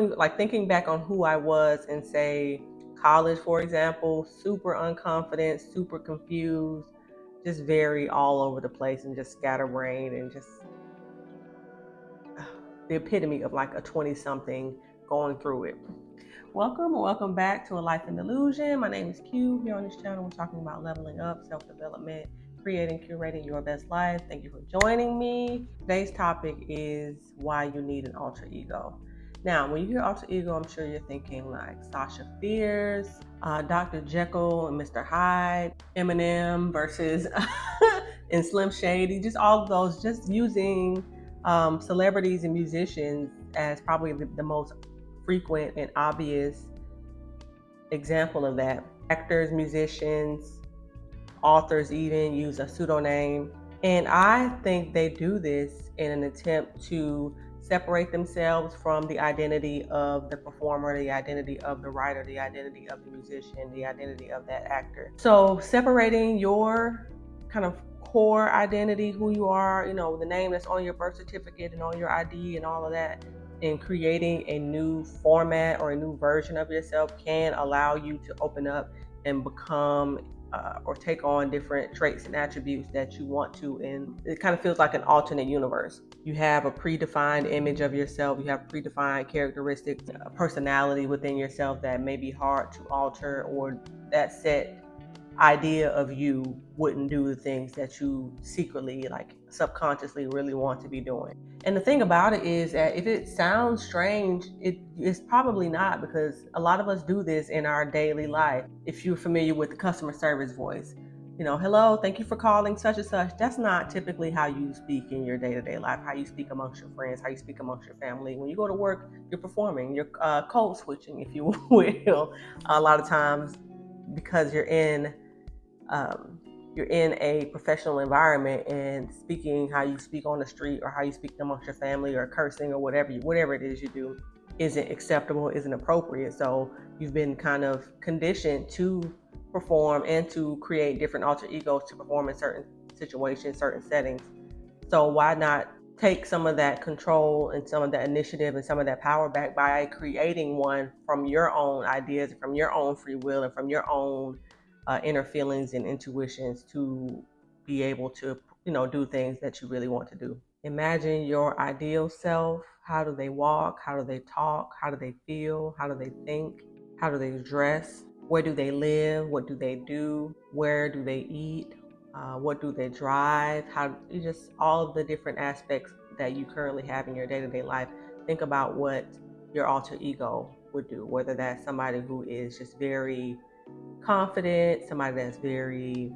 Like thinking back on who I was in, say, college, for example, super unconfident, super confused, just very all over the place and just scatterbrained and just the epitome of like a 20 something going through it. Welcome back to A Life in Illusion. My name is Q. Here on this channel, we're talking about leveling up, self-development, creating, curating your best life. Thank you for joining me. Today's topic is why you need an alter ego. Now, when you hear alter ego, I'm sure you're thinking like Sasha Fierce, Dr. Jekyll and Mr. Hyde, Eminem versus and Slim Shady, just all of those, just using celebrities and musicians as probably the most frequent and obvious example of that. Actors, musicians, authors even use a pseudonym. And I think they do this in an attempt to separate themselves from the identity of the performer, the identity of the writer, the identity of the musician, the identity of that actor. So separating your kind of core identity, who you are, the name that's on your birth certificate and on your ID and all of that, and creating a new format or a new version of yourself can allow you to open up and become or take on different traits and attributes that you want to. And it kind of feels like an alternate universe. You have a predefined image of yourself, you have predefined characteristics, a personality within yourself that may be hard to alter, or that set idea of you wouldn't do the things that you secretly, like subconsciously, really want to be doing. And the thing about it is that if it sounds strange, it's probably not, because a lot of us do this in our daily life. If you're familiar with the customer service voice, hello, thank you for calling such and such. That's not typically how you speak in your day-to-day life, how you speak amongst your friends, how you speak amongst your family. When you go to work, you're performing, you're code switching, if you will, a lot of times, because you're in a professional environment, and speaking how you speak on the street or how you speak amongst your family, or cursing or whatever it is you do, isn't acceptable, isn't appropriate. So you've been kind of conditioned to perform and to create different alter egos to perform in certain situations, certain settings. So why not take some of that control and some of that initiative and some of that power back by creating one from your own ideas, from your own free will, and from your own inner feelings and intuitions, to be able to, do things that you really want to do. Imagine your ideal self. How do they walk? How do they talk? How do they feel? How do they think? How do they dress? Where do they live? What do they do? Where do they eat? What do they drive? How you just all of the different aspects that you currently have in your day-to-day life. Think about what your alter ego would do, whether that's somebody who is just very confident, somebody that's very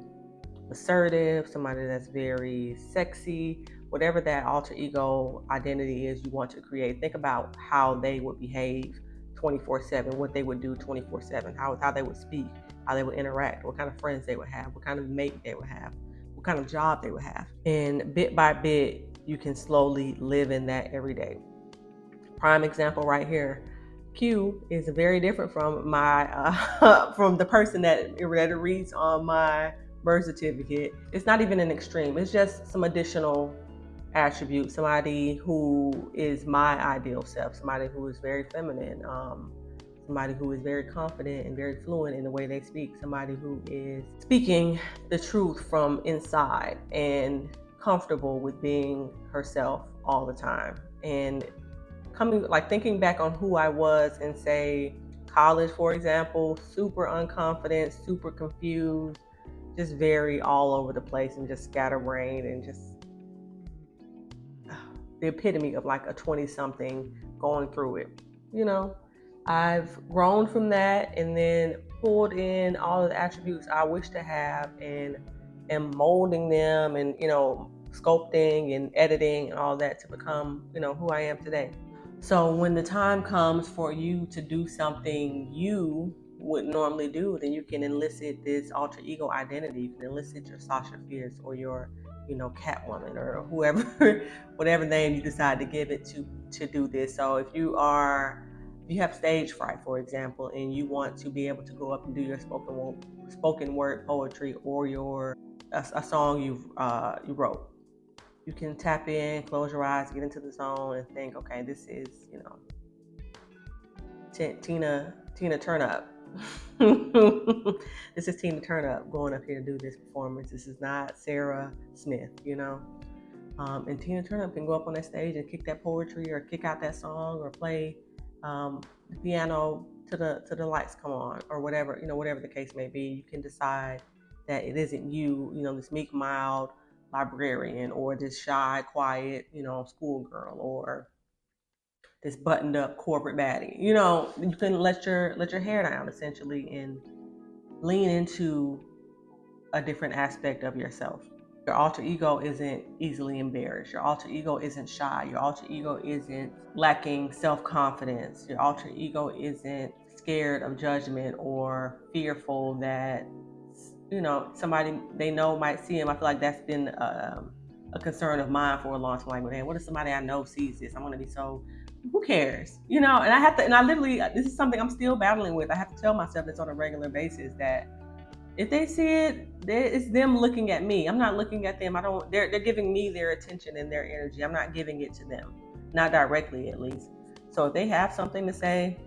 assertive, somebody that's very sexy, whatever that alter ego identity is you want to create. Think about how they would behave 24/7, what they would do 24/7, how they would speak, how they would interact, what kind of friends they would have, what kind of mate they would have, what kind of job they would have. And bit by bit, you can slowly live in that every day. Prime example right here. Q is very different from my from the person that it reads on my birth certificate. It's not even an extreme. It's just some additional attributes. Somebody who is my ideal self. Somebody who is very feminine. Somebody who is very confident and very fluent in the way they speak. Somebody who is speaking the truth from inside and comfortable with being herself all the time. And thinking back on who I was in, say, college, for example, super unconfident, super confused, just very all over the place and just scatterbrained and just the epitome of like a 20 something going through it. I've grown from that and then pulled in all of the attributes I wish to have and am molding them and, sculpting and editing and all that to become, who I am today. So when the time comes for you to do something you wouldn't normally do, then you can elicit this alter ego identity. You can elicit your Sasha Fierce or your, Catwoman or whoever, whatever name you decide to give it to do this. So if you have stage fright, for example, and you want to be able to go up and do your spoken word poetry or a song you wrote, you can tap in, close your eyes, get into the zone, and think, okay, this is, Tina Turn Up. This is Tina Turn Up going up here to do this performance. This is not Sarah Smith, you know. And Tina Turner can go up on that stage and kick that poetry or kick out that song or play the piano to the lights come on or whatever, you know, whatever the case may be. You can decide that it isn't you, you know, this meek, mild librarian or this shy, quiet, you know, schoolgirl or this buttoned up corporate baddie. You know, you can let your hair down essentially and lean into a different aspect of yourself. Your alter ego isn't easily embarrassed. Your alter ego isn't shy. Your alter ego isn't lacking self-confidence. Your alter ego isn't scared of judgment or fearful that, you know, somebody they know might see him. I feel like that's been a concern of mine for a long time. Like, man, what if somebody I know sees this? I'm gonna be so, who cares? You know, and I have to, and I literally, this is something I'm still battling with. I have to tell myself this on a regular basis that if they see it, it's them looking at me. I'm not looking at them. I don't. They're giving me their attention and their energy. I'm not giving it to them, not directly at least. So if they have something to say,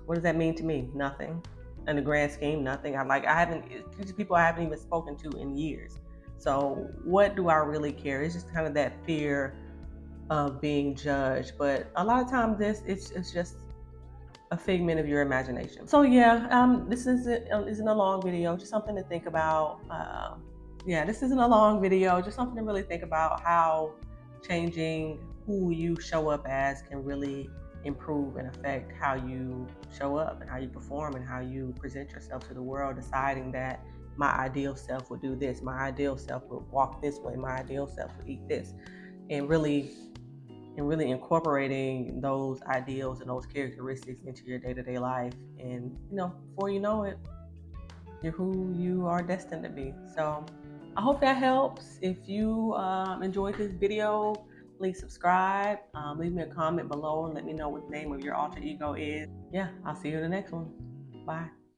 what does that mean to me? Nothing. In the grand scheme, nothing. I haven't. These people I haven't even spoken to in years. So what do I really care? It's just kind of that fear of being judged. But a lot of times, it's just a figment of your imagination. So yeah, this isn't a long video, just something to think about. Yeah, this isn't a long video, just something to really think about how changing who you show up as can really improve and affect how you show up and how you perform and how you present yourself to the world, deciding that my ideal self would do this, my ideal self would walk this way, my ideal self would eat this, and really incorporating those ideals and those characteristics into your day-to-day life. And you know, before you know it, you're who you are destined to be. So I hope that helps. If you enjoyed this video, please subscribe, leave me a comment below and let me know what the name of your alter ego is. Yeah, I'll see you in the next one. Bye.